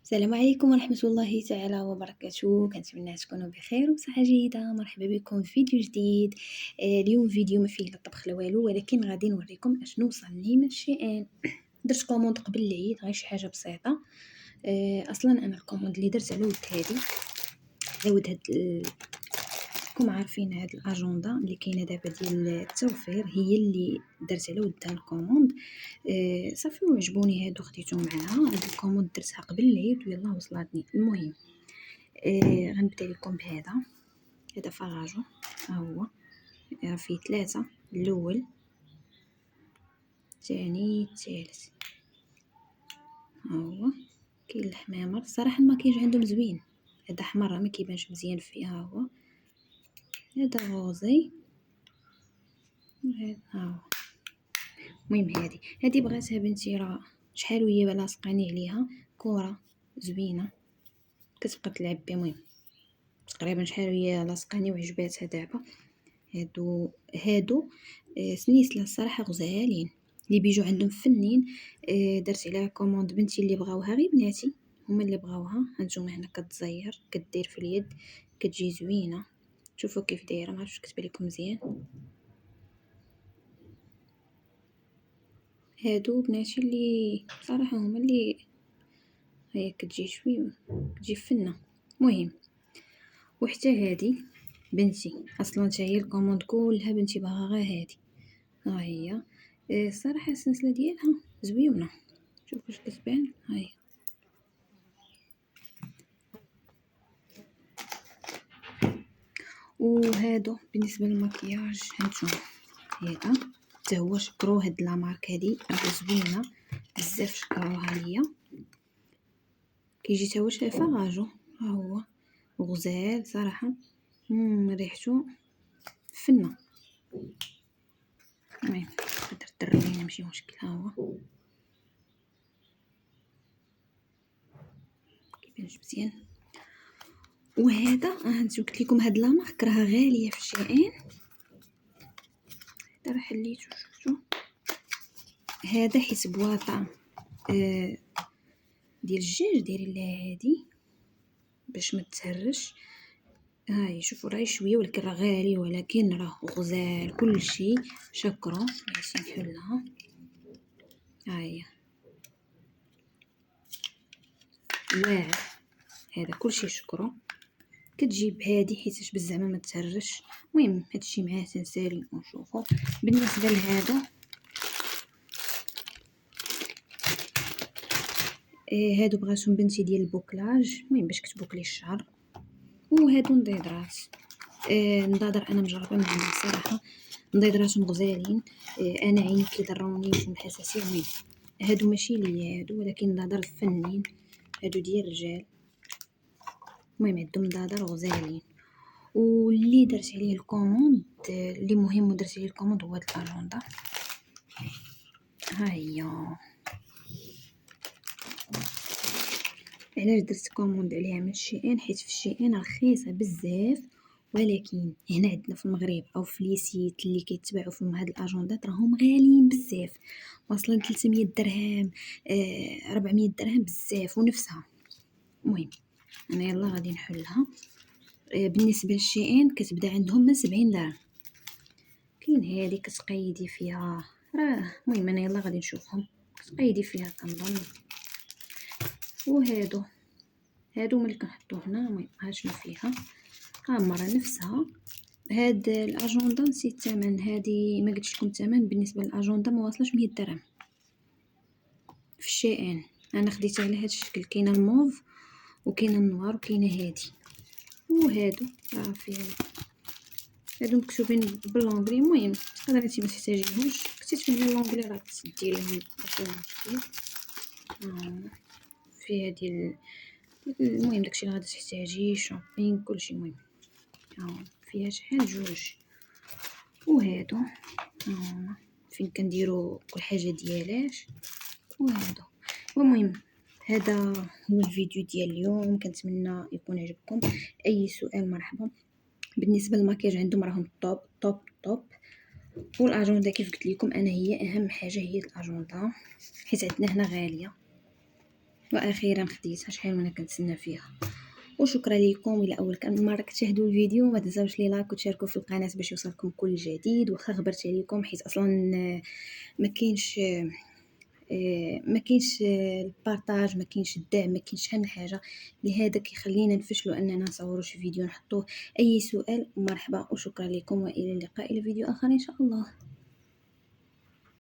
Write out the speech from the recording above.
السلام عليكم ورحمة الله تعالى وبركاته. كنتمنى تكونوا بخير وبصحة جيدة. مرحبا بكم في فيديو جديد. اليوم فيديو ما فيه لا طبخ لا والو، ولكن غادي نوريكم اشنو وصلني من شيئين. درت كوموند قبل العيد، غير شي حاجه بسيطه. اصلا انا الكوموند اللي درت على ود هذه، على ود هاد راكم عارفين هاد الاجنده اللي كاينه دابا ديال التوفير، هي اللي درت على ودها الكوموند. صافي وعجبوني هادو، خديتهم معاها. هاد الكوموند درتها قبل العيد ويلا وصلتني. المهم غنبدا لكم بهذا. هذا فراجو، ها هو فيه 3، الاول الثاني الثالث. ها هو كاين الحمامر، صراحه الماكياج عندهم زوين. هذا احمر ما كيبانش مزيان فيه، ها هو هذا روزي، ها هو. المهم هذه بغاتها بنتي، راه شحال وهي لاصقاني عليها كره زوينه كتبقى تلعب بها. المهم تقريبا شحال وهي لاصقاني وعجباتها دابا. هادو سنيسله الصراحه غزالين، اللي بيجوا عندهم فنين. درت عليها كوموند بنتي اللي بغاوها، غير بناتي هما اللي بغاوها. هانتوما هنا كتزير، كدير في اليد، كتجي زوينه. شوفوا كيف دايره، ما عرفتش كتبان لكم مزيان. هادو بناتي اللي صراحه هما اللي هي كتجي شويه، كتجي فنه. مهم وحتى هادي بنتي اصلا حتى هي الكوموند كلها بنتي باغا غير هادي. ها هي الصراحه السلسله ديالها زويونه، شوف واش كتبان. ها هي وهادو بالنسبه للمكياج. هانتوما هذا حتى هو، شكرو هاد لا مارك هادي راه زوينه بزاف، شكروها ليا. كيجي حتى هو فراجو، ها هو غزال صراحه. ريحته فنه. المهم درت الريحه ماشي مشكل، ها هو كيبانش مزيان. وهذا هانتو قلت لكم هاد لا مارك راها غاليه في شيئين. هذا راه حليتو، شفتو هذا حيت بواطه ديال الدجاج دايرين لها هادي باش ما تهرش. هاي شوفوا راهي شويه ولكن راه غالي، ولكن راه غزال كلشي. شكرا ماشي نحلها. هاي واعر، هذا كلشي شكرا. كتجيب هادي حيتاش بزاف ما تهرش. المهم هادشي معاه تنسالي ونشوفو. بالنسبه لهذا هادو بغاتهم بنتي ديال البوكلاج، المهم باش كتبوكلي الشعر. وهادو نضيدرات نضادر انا مجربه معهم صراحه، نضيدراتهم غزالين. انا عيني كيضروني وفم حساسيه. المهم هادو ماشي ليا هادو، ولكن نضادر فنين، هادو ديال الرجال. المهم عندهم نضادر غزالين. واللي درت عليه الكوموند اللي مهم ودرت عليه الكوموند هو هاد الاجنده. ها هي علاش درت كوموند عليها من شيئين، حيت في شيئين رخيصه بزاف، ولكن هنا عندنا في المغرب او في لي سيت اللي كيتباعوا فيهم هاد الاجندات راهم غاليين بزاف، واصلا 300 درهم 400 درهم بزاف ونفسها. المهم انا يلا غادي نحلها. بالنسبه للشيئين كتبدا عندهم من 70 درهم. كاين هذه كتقيدي فيها راه. المهم انا يلا غادي نشوفهم، كتقيدي فيها كنظن. هادو ملي كنحطو هنا. المهم ها شنو فيها، ها المره نفسها. هاد الاجنده نسيت الثمن، هادي ما قلتش لكم الثمن. بالنسبه للاجنده ما واصلاش 100 درهم في الشيئين. انا خديتها على هاد الشكل، كاينه الموف وكاينه النوار وكاينه هادي. وهادو راه فيه، هادو مكتوبين باللونجلي. المهم تقدري انت ما تحتاجيهمش، كتبت من اللونجلي راه تديريهم ماشي مشكل. في هادي المهم داكشي اللي غادي تحتاجيه، شامبين كلشي. المهم فيها شحال جوج. وهادو فين كنديروا كل حاجه ديالاش. وهادو. المهم هذا هو الفيديو ديال اليوم، كنتمنى يكون عجبكم. اي سؤال مرحبا. بالنسبه للماكياج عندهم راهم توب توب توب. والاجنده كيف قلت لكم انا هي اهم حاجه، هي الاجنده حيت عندنا هنا غاليه. واخيرا خديتها، شحال وانا كنتسنى فيها. وشكرا لكم. الى اول مره كتشاهدوا الفيديو ما تنساوش لي لايك وتشاركوا في القناه باش يوصلكم كل جديد. واخا خبرت عليكم حيت اصلا ما كاينش البارطاج، ما كاينش الدعم، ما كاينش حتى حاجه. لهذا كيخلينا نفشلوا اننا نصوروا شي فيديو نحطوه. اي سؤال مرحبا وشكرا لكم، والى اللقاء الى فيديو اخر ان شاء الله.